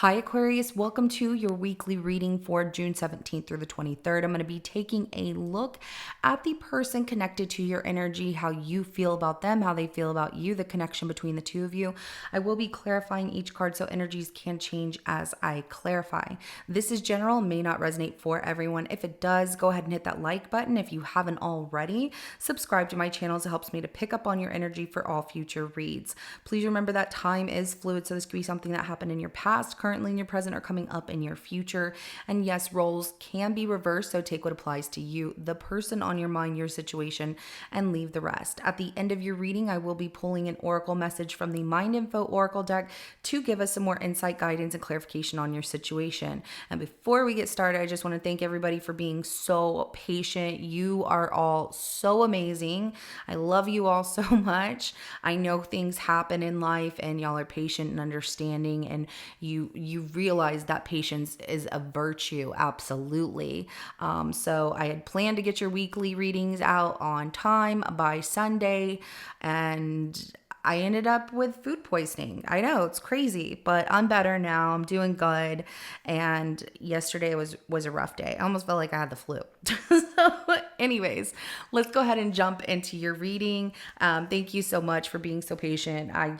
Hi, Aquarius. Welcome to your weekly reading for June 17th through the 23rd. I'm going to be taking a look at the person connected to your energy, how you feel about them, how they feel about you, the connection between the two of you. I will be clarifying each card so energies can change as I clarify. This is general, may not resonate for everyone. If it does, go ahead and hit that like button. If you haven't already, subscribe to my channel. It helps me to pick up on your energy for all future reads. Please remember that time is fluid, so this could be something that happened in your past, currently in your present, or coming up in your future. And yes, roles can be reversed, so take what applies to you, the person on your mind, your situation, and leave the rest. At the end of your reading, I will be pulling an oracle message from the Mind Info Oracle deck to give us some more insight, guidance, and clarification on your situation. And before we get started, I just want to thank everybody for being so patient. You are all so amazing. I love you all so much. I know things happen in life and y'all are patient and understanding, and you realize that patience is a virtue. Absolutely. So I had planned to get your weekly readings out on time by Sunday, and I ended up with food poisoning. I know, it's crazy, but I'm better now. I'm doing good. And yesterday was a rough day. I almost felt like I had the flu. So anyways, let's go ahead and jump into your reading. Thank you so much for being so patient. I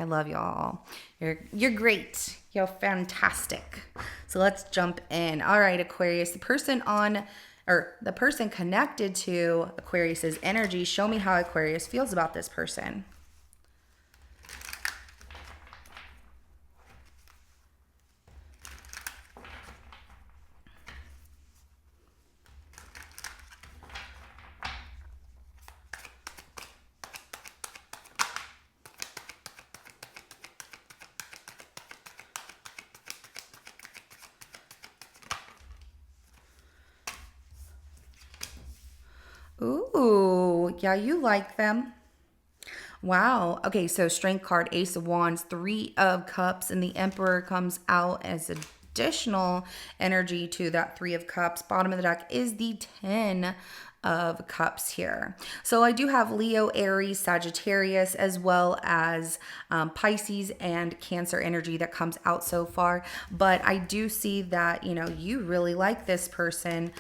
love y'all. You're great. You're fantastic. So let's jump in. All right, Aquarius, the person connected to Aquarius's energy, show me how Aquarius feels about this person. Ooh, yeah, you like them. Wow. Okay, so strength card, Ace of Wands, Three of Cups, and the Emperor comes out as additional energy to that Three of Cups. Bottom of the deck is the 10 of Cups here. So I do have Leo, Aries, Sagittarius, as well as Pisces and Cancer energy that comes out so far. But I do see that, you really like this person.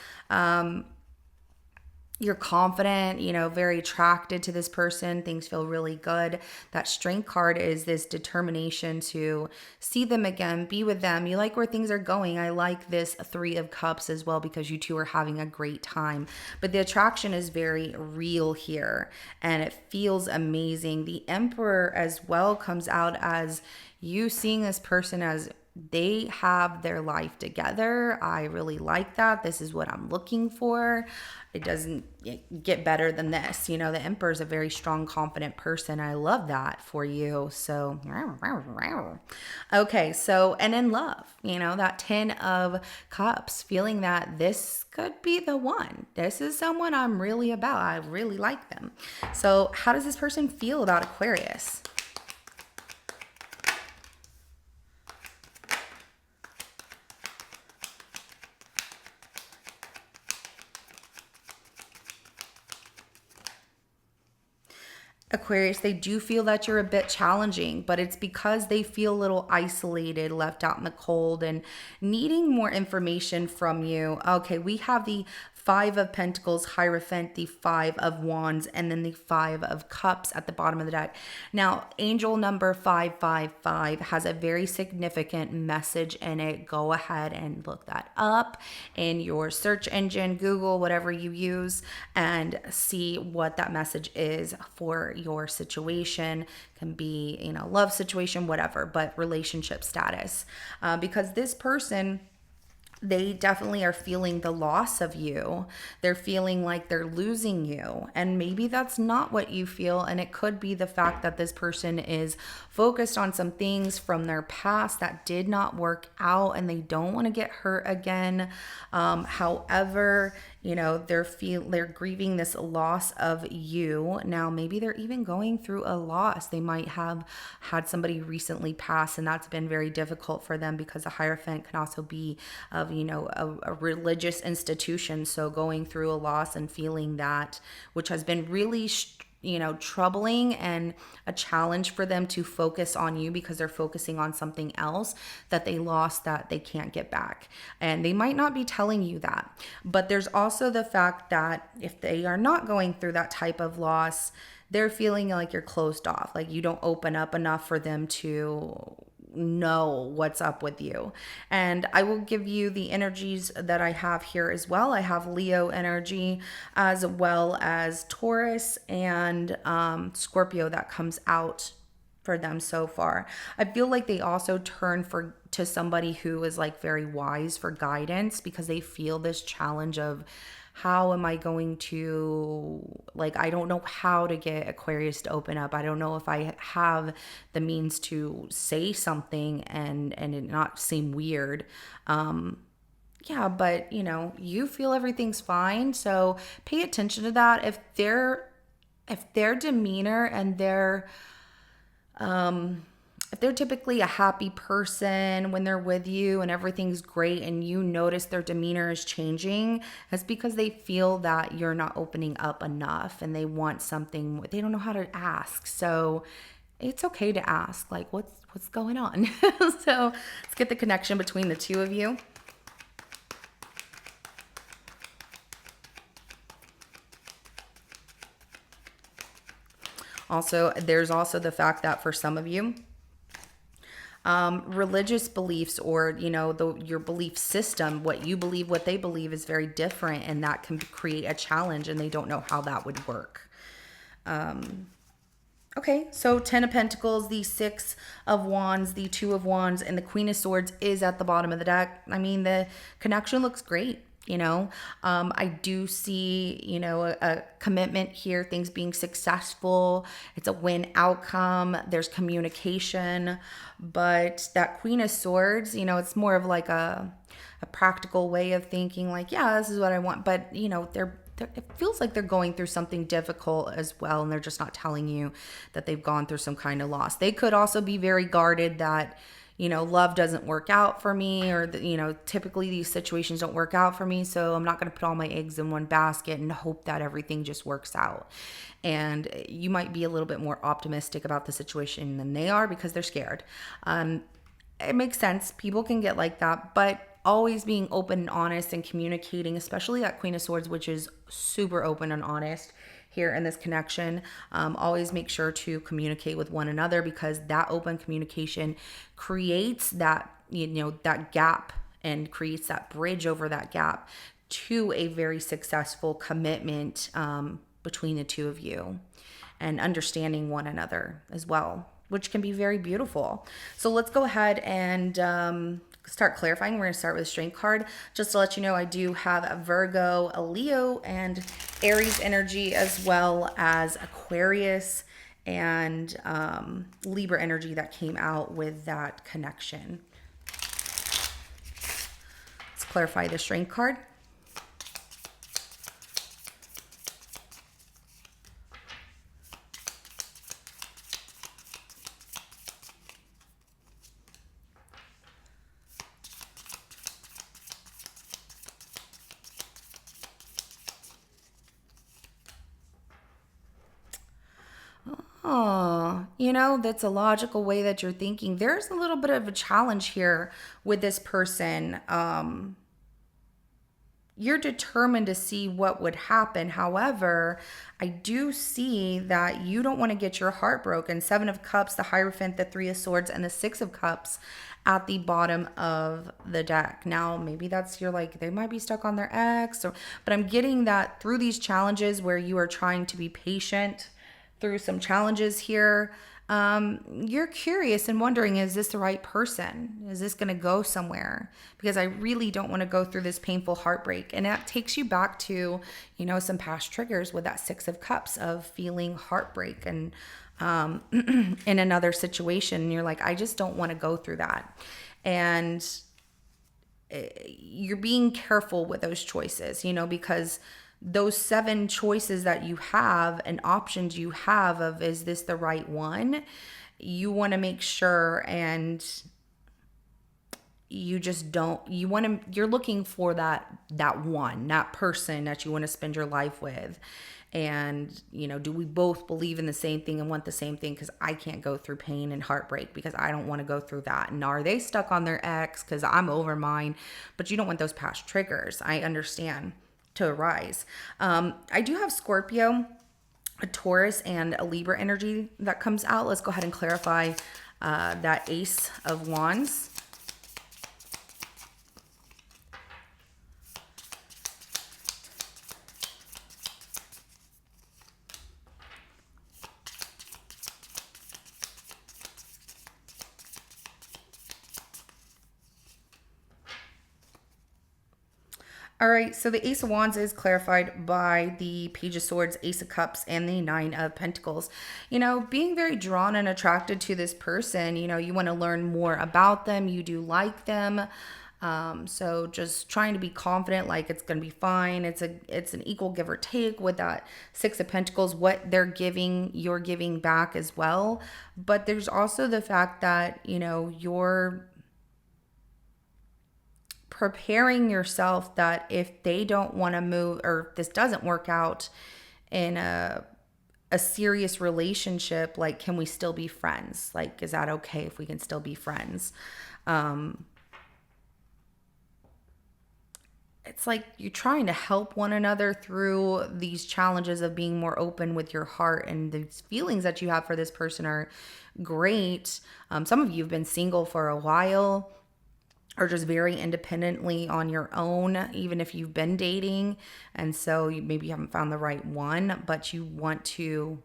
You're confident, very attracted to this person. Things feel really good. That strength card is this determination to see them again, be with them. You like where things are going. I like this Three of Cups as well because you two are having a great time. But the attraction is very real here and it feels amazing. The Emperor as well comes out as you seeing this person as they have their life together. I really like that. This is what I'm looking for. It doesn't get better than this. The Emperor is a very strong, confident person. I love that for you. So, okay. So, and in love, that 10 of Cups, feeling that this could be the one. This is someone I'm really about. I really like them. So, how does this person feel about Aquarius? Aquarius, they do feel that you're a bit challenging, but it's because they feel a little isolated, left out in the cold, and needing more information from you. Okay, we have the Five of Pentacles, Hierophant, the Five of Wands, and then the Five of Cups at the bottom of the deck. Now, angel number 555 has a very significant message in it. Go ahead and look that up in your search engine, Google, whatever you use, and see what that message is for your situation. Can be, love situation, whatever, but relationship status. Because this person, they definitely are feeling the loss of you. They're feeling like they're losing you. And maybe that's not what you feel. And it could be the fact that this person is focused on some things from their past that did not work out and they don't want to get hurt again. However, they're grieving this loss of you. Now, maybe they're even going through a loss. They might have had somebody recently pass, and that's been very difficult for them because a Hierophant can also be of, a religious institution. So going through a loss and feeling that, which has been really troubling and a challenge for them to focus on you because they're focusing on something else that they lost that they can't get back. And they might not be telling you that. But there's also the fact that if they are not going through that type of loss, they're feeling like you're closed off, like you don't open up enough for them to know what's up with you. And I will give you the energies that I have here as well. I have Leo energy as well as Taurus and Scorpio that comes out for them so far. I feel like they also turn to somebody who is like very wise for guidance because they feel this challenge of how am I going to, like, I don't know how to get Aquarius to open up. I don't know if I have the means to say something and it not seem weird. Yeah, but you feel everything's fine. So pay attention to that. If their demeanor and if they're typically a happy person when they're with you and everything's great and you notice their demeanor is changing, it's because they feel that you're not opening up enough and they want something. They don't know how to ask. So it's okay to ask, like, what's going on? So let's get the connection between the two of you. Also, there's also the fact that for some of you, religious beliefs or your belief system, what you believe, what they believe is very different, and that can create a challenge and they don't know how that would work. Okay, so 10 of Pentacles, the 6 of Wands, the 2 of Wands, and the Queen of Swords is at the bottom of the deck. I mean, the connection looks great. I do see, a commitment here, things being successful. It's a win outcome. There's communication, but that Queen of Swords, it's more of like a practical way of thinking, like, yeah, this is what I want. But, it feels like they're going through something difficult as well. And they're just not telling you that they've gone through some kind of loss. They could also be very guarded that, love doesn't work out for me, or typically these situations don't work out for me. So I'm not going to put all my eggs in one basket and hope that everything just works out. And you might be a little bit more optimistic about the situation than they are because they're scared. It makes sense. People can get like that, but always being open and honest and communicating, especially that Queen of Swords, which is super open and honest here in this connection. Always make sure to communicate with one another because that open communication creates that, that gap and creates that bridge over that gap to a very successful commitment between the two of you and understanding one another as well, which can be very beautiful. So let's go ahead and start clarifying. We're going to start with a Strength card. Just to let you know, I do have a Virgo, a Leo, and Aries energy, as well as Aquarius and Libra energy that came out with that connection. Let's clarify the Strength card. Oh, that's a logical way that you're thinking. There's a little bit of a challenge here with this person. You're determined to see what would happen. However, I do see that you don't want to get your heart broken. 7 of Cups, the Hierophant, the 3 of Swords, and the 6 of Cups at the bottom of the deck. Now, maybe you're like, they might be stuck on their ex, but I'm getting that through these challenges where you are trying to be patient through some challenges here, you're curious and wondering, is this the right person? Is this going to go somewhere? Because I really don't want to go through this painful heartbreak. And that takes you back to, some past triggers with that 6 of Cups of feeling heartbreak and in another situation. And you're like, I just don't want to go through that. And you're being careful with those choices, because those 7 choices that you have and options you have of, is this the right one? You want to make sure, and you just don't, you're looking for that person that you want to spend your life with. And, do we both believe in the same thing and want the same thing? Because I can't go through pain and heartbreak because I don't want to go through that. And are they stuck on their ex? Because I'm over mine. But you don't want those past triggers. I understand to arise. I do have Scorpio, a Taurus, and a Libra energy that comes out. Let's go ahead and clarify that Ace of Wands. All right, so the Ace of Wands is clarified by the Page of Swords, Ace of Cups, and the Nine of Pentacles. Being very drawn and attracted to this person, you want to learn more about them. You do like them. So just trying to be confident, like it's going to be fine. It's an equal give or take with that Six of Pentacles. What they're giving, you're giving back as well. But there's also the fact that, you're preparing yourself that if they don't want to move, or if this doesn't work out in a serious relationship, like, can we still be friends? Like, is that okay if we can still be friends? It's like you're trying to help one another through these challenges of being more open with your heart, and these feelings that you have for this person are great. Some of you have been single for a while, or just very independently on your own, even if you've been dating. And so maybe you haven't found the right one, but you want to,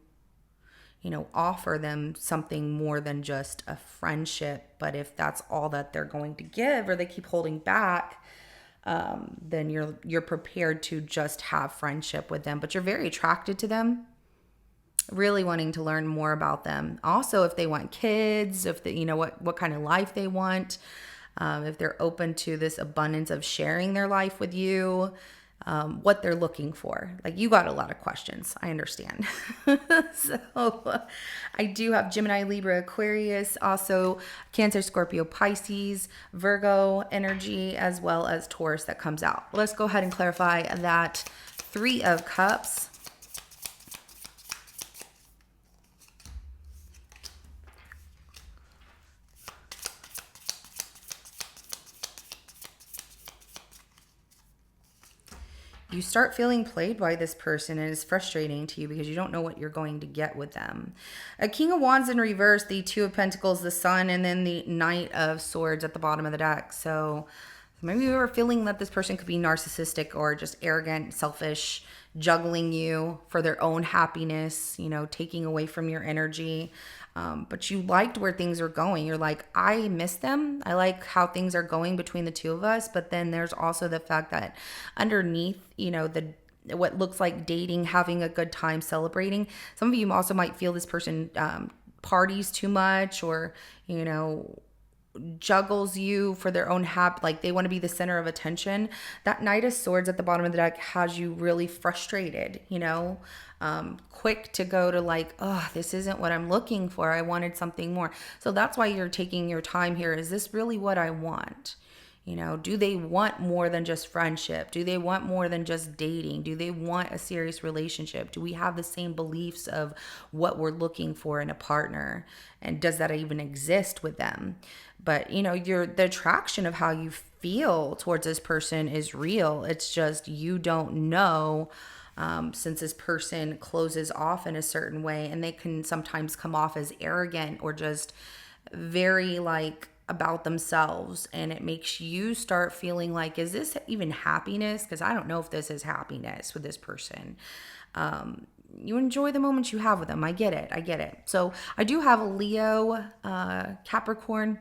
offer them something more than just a friendship. But if that's all that they're going to give, or they keep holding back, then you're prepared to just have friendship with them. But you're very attracted to them, really wanting to learn more about them. Also, if they want kids, if they, what kind of life they want. If they're open to this abundance of sharing their life with you, what they're looking for. Like, you got a lot of questions. I understand. So I do have Gemini, Libra, Aquarius, also Cancer, Scorpio, Pisces, Virgo energy, as well as Taurus that comes out. Let's go ahead and clarify that Three of Cups. You start feeling played by this person, and it's frustrating to you because you don't know what you're going to get with them. A King of Wands in reverse, the Two of Pentacles, the Sun, and then the Knight of Swords at the bottom of the deck. So maybe you were feeling that this person could be narcissistic or just arrogant, selfish, juggling you for their own happiness, taking away from your energy. But you liked where things are going. You're like, I miss them. I like how things are going between the two of us. But then there's also the fact that underneath, what looks like dating, having a good time, celebrating. Some of you also might feel this person parties too much, or, juggles you for their own like they want to be the center of attention. That Knight of Swords at the bottom of the deck has you really frustrated, quick to go to like, oh, this isn't what I'm looking for. I wanted something more. So that's why you're taking your time here. Is this really what I want? Do they want more than just friendship? Do they want more than just dating? Do they want a serious relationship? Do we have the same beliefs of what we're looking for in a partner? And does that even exist with them? But, the attraction of how you feel towards this person is real. It's just you don't know, since this person closes off in a certain way, and they can sometimes come off as arrogant or just very about themselves, and it makes you start feeling like, is this even happiness? Because I don't know if this is happiness with this person. You enjoy the moments you have with them. I get it. So I do have a Leo, Capricorn,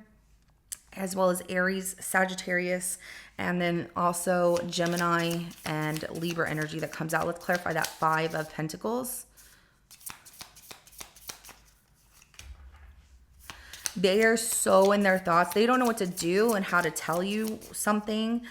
as well as Aries, Sagittarius, and then also Gemini and Libra energy that comes out. Let's clarify that Five of Pentacles. They are so in their thoughts. They don't know what to do and how to tell you something.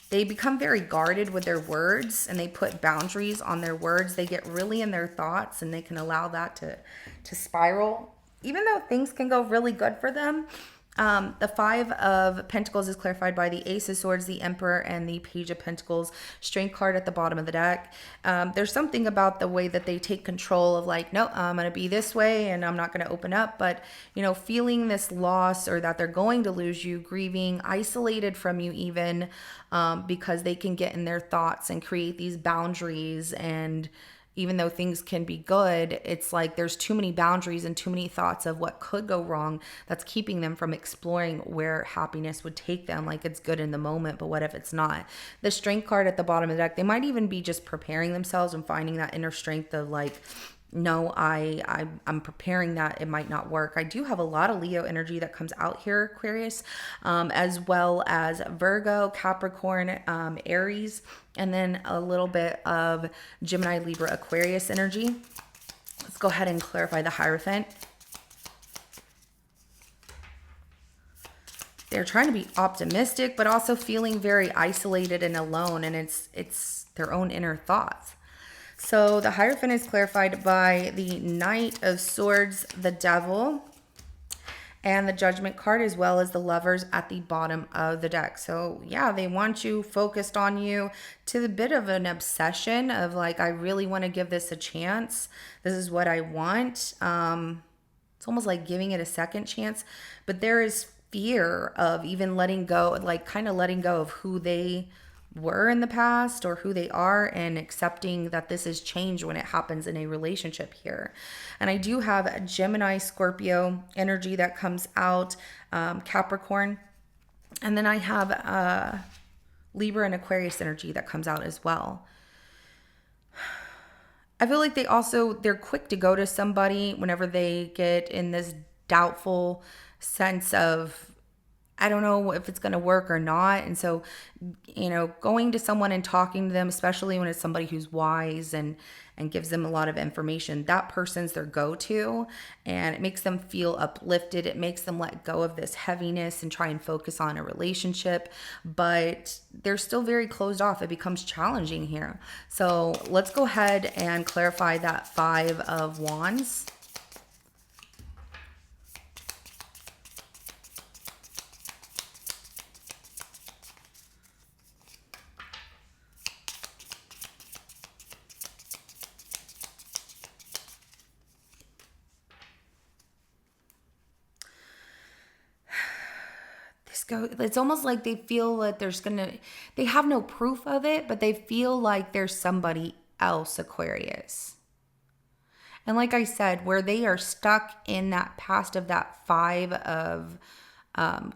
They become very guarded with their words, and they put boundaries on their words. They get really in their thoughts, and they can allow that to spiral. Even though things can go really good for them, The Five of Pentacles is clarified by the Ace of Swords, the Emperor, and the Page of Pentacles. Strength card at the bottom of the deck. There's something about the way that they take control of like, no, I'm going to be this way and I'm not going to open up. But, feeling this loss or that they're going to lose you, grieving, isolated from you even, because they can get in their thoughts and create these boundaries. And even though things can be good, it's like there's too many boundaries and too many thoughts of what could go wrong that's keeping them from exploring where happiness would take them. Like it's good in the moment, but what if it's not? The Strength card at the bottom of the deck, they might even be just preparing themselves and finding that inner strength of like, no, I'm preparing that it might not work. I do have a lot of Leo energy that comes out here, Aquarius, as well as Virgo, Capricorn, Aries, and then a little bit of Gemini, Libra, Aquarius energy. Let's go ahead and clarify the Hierophant. They're trying to be optimistic, but also feeling very isolated and alone, and it's their own inner thoughts. So the Hierophant is clarified by the Knight of Swords, the Devil, and the Judgment card, as well as the Lovers at the bottom of the deck. So yeah, they want you focused on you to the bit of an obsession of like, I really want to give this a chance. This is what I want. It's almost like giving it a second chance, but there is fear of even letting go, like kind of letting go of who they were in the past or who they are, and accepting that this is change when it happens in a relationship here. And I do have a Gemini, Scorpio energy that comes out, Capricorn, and then I have Libra and Aquarius energy that comes out as well. I feel like they're quick to go to somebody whenever they get in this doubtful sense of, I don't know if it's going to work or not. And so, going to someone and talking to them, especially when it's somebody who's wise and gives them a lot of information, that person's their go-to, and it makes them feel uplifted. It makes them let go of this heaviness and try and focus on a relationship, but they're still very closed off. It becomes challenging here. So let's go ahead and clarify that Five of Wands. It's almost like they feel that they have no proof of it, but they feel like there's somebody else, Aquarius. And like I said, where they are stuck in that past of that Five of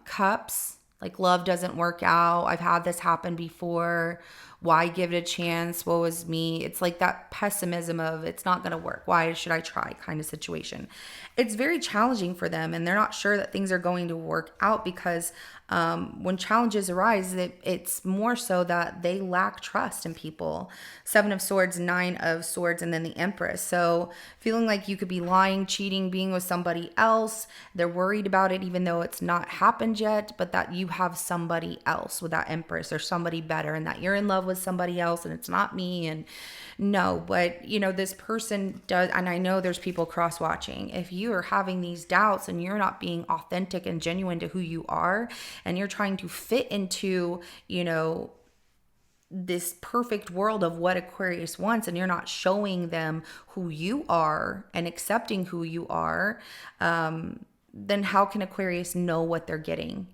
Cups, like love doesn't work out. I've had this happen before. Why give it a chance? Woe is me. It's like that pessimism of it's not going to work. Why should I try kind of situation. It's very challenging for them, and they're not sure that things are going to work out because when challenges arise, it's more so that they lack trust in people. Seven of Swords, Nine of Swords, and then the Empress. So feeling like you could be lying, cheating, being with somebody else. They're worried about it even though it's not happened yet, but that you have somebody else with that Empress or somebody better, and that you're in love with somebody else and it's not me. And no, but this person does, and I know there's people cross-watching. If you are having these doubts and you're not being authentic and genuine to who you are, and you're trying to fit into, this perfect world of what Aquarius wants, and you're not showing them who you are and accepting who you are, then how can Aquarius know what they're getting?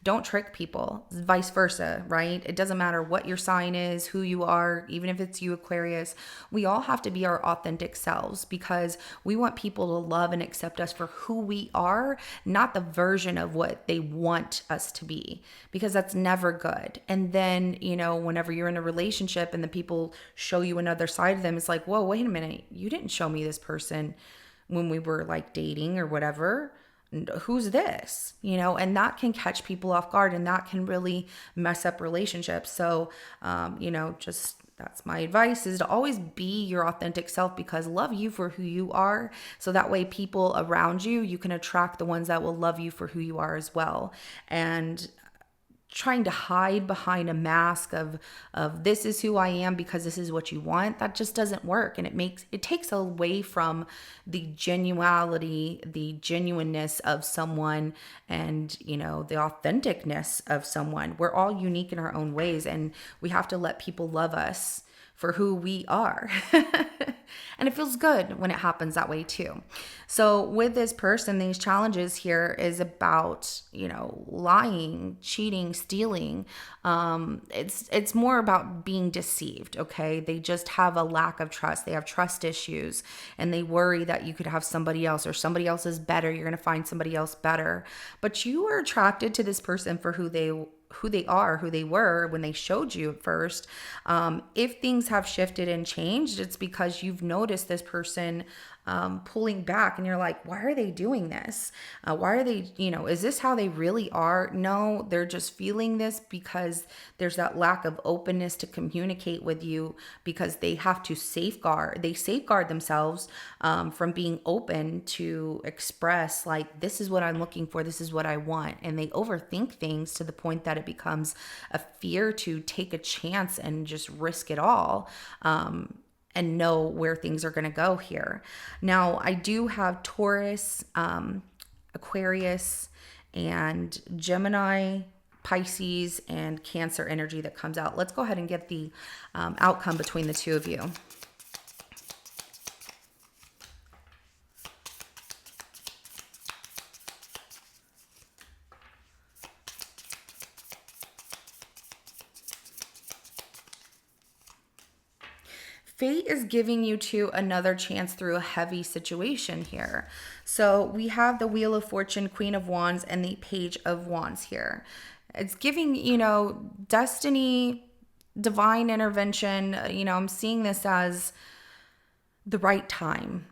Don't trick people. Vice versa, right? It doesn't matter what your sign is, who you are, even if it's you, Aquarius. We all have to be our authentic selves because we want people to love and accept us for who we are, not the version of what they want us to be, because that's never good. And then, whenever you're in a relationship and the people show you another side of them, it's like, whoa, wait a minute. You didn't show me this person when we were like dating or whatever. Who's this? And that can catch people off guard, and that can really mess up relationships. So, just that's my advice, is to always be your authentic self, because love you for who you are. So that way people around you, you can attract the ones that will love you for who you are as well. And trying to hide behind a mask of this is who I am because this is what you want, that just doesn't work. And it takes away from the the genuineness of someone, and the authenticness of someone. We're all unique in our own ways, and we have to let people love us for who we are. And it feels good when it happens that way too. So with this person, these challenges here is about, lying, cheating, stealing. It's more about being deceived, okay? They just have a lack of trust. They have trust issues, and they worry that you could have somebody else, or somebody else is better. You're going to find somebody else better. But you were attracted to this person for who they were when they showed you at first. If things have shifted and changed, it's because you've noticed this person pulling back, and you're like, why are they doing this? Why are they, is this how they really are? No, they're just feeling this because there's that lack of openness to communicate with you, because they have to safeguard themselves from being open to express, like, this is what I'm looking for, this is what I want. And they overthink things to the point that it becomes a fear to take a chance and just risk it all. And know where things are going to go here. Now, I do have Taurus, Aquarius, and Gemini, Pisces, and Cancer energy that comes out. Let's go ahead and get the outcome between the two of you. Fate is giving you another chance through a heavy situation here. So we have the Wheel of Fortune, Queen of Wands, and the Page of Wands here. It's giving, destiny, divine intervention. I'm seeing this as the right time.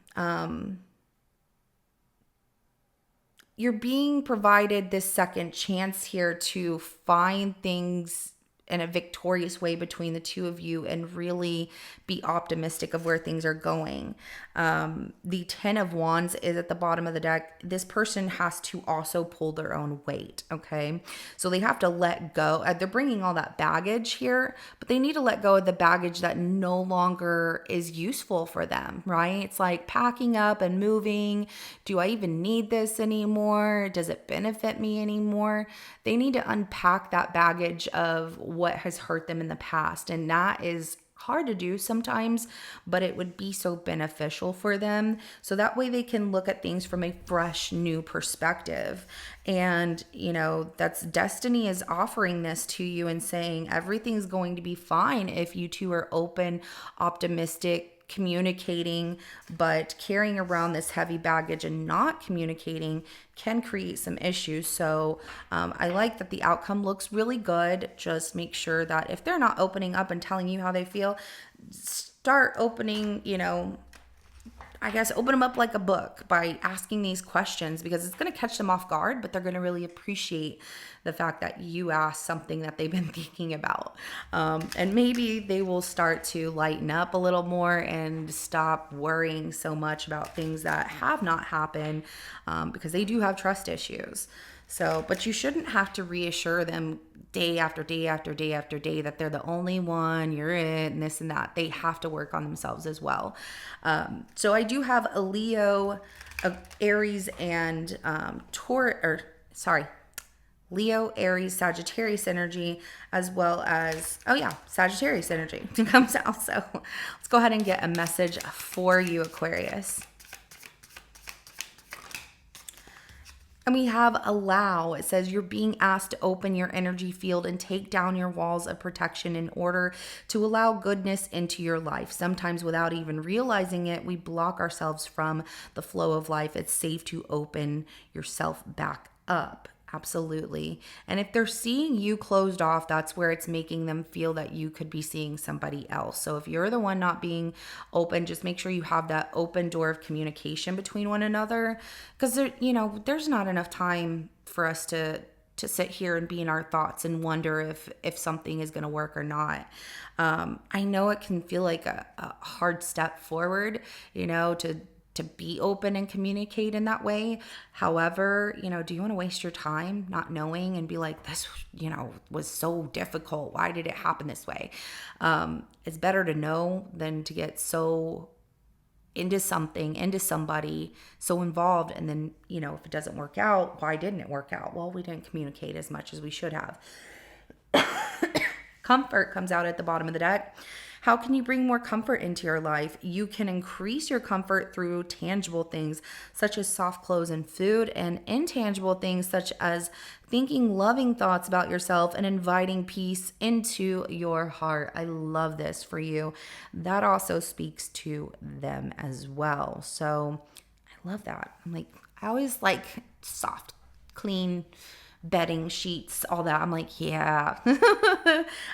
You're being provided this second chance here to find things in a victorious way between the two of you and really be optimistic of where things are going. The 10 of Wands is at the bottom of the deck. This person has to also pull their own weight, okay? So they have to let go. They're bringing all that baggage here, but they need to let go of the baggage that no longer is useful for them, right? It's like packing up and moving. Do I even need this anymore? Does it benefit me anymore? They need to unpack that baggage of what has hurt them in the past. And that is hard to do sometimes, but it would be so beneficial for them. So that way they can look at things from a fresh, new perspective. And, that's destiny is offering this to you and saying everything's going to be fine if you two are open, optimistic, communicating. But carrying around this heavy baggage and not communicating can create some issues. So I like that the outcome looks really good. Just make sure that if they're not opening up and telling you how they feel, start opening, I guess open them up like a book by asking these questions, because it's going to catch them off guard, but they're going to really appreciate the fact that you asked something that they've been thinking about. And maybe they will start to lighten up a little more and stop worrying so much about things that have not happened, because they do have trust issues. So, but you shouldn't have to reassure them day after day after day after day that they're the only one, you're it, and this and that. They have to work on themselves as well. So I do have a Leo, Aries, and Leo, Aries, Sagittarius energy, as well as, Sagittarius energy comes out. So let's go ahead and get a message for you, Aquarius. And we have allow. It says you're being asked to open your energy field and take down your walls of protection in order to allow goodness into your life. Sometimes without even realizing it, we block ourselves from the flow of life. It's safe to open yourself back up. Absolutely. And if they're seeing you closed off, that's where it's making them feel that you could be seeing somebody else. So if you're the one not being open, just make sure you have that open door of communication between one another, because there's not enough time for us to sit here and be in our thoughts and wonder if something is going to work or not. I know it can feel like a hard step forward, to to be open and communicate in that way. However, do you want to waste your time not knowing and be like, this, was so difficult. Why did it happen this way? It's better to know than to get so into something, into somebody, so involved. And then, if it doesn't work out, why didn't it work out? Well, we didn't communicate as much as we should have. Comfort comes out at the bottom of the deck. How can you bring more comfort into your life? You can increase your comfort through tangible things such as soft clothes and food, and intangible things such as thinking loving thoughts about yourself and inviting peace into your heart. I love this for you. That also speaks to them as well. So I love that. I always like soft, clean bedding, sheets, all that. I'm like, yeah.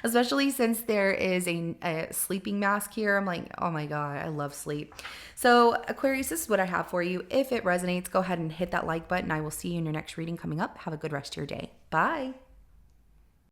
Especially since there is a sleeping mask here. I'm like, oh my God, I love sleep. So Aquarius, this is what I have for you. If it resonates, go ahead and hit that like button. I will see you in your next reading coming up. Have a good rest of your day. Bye.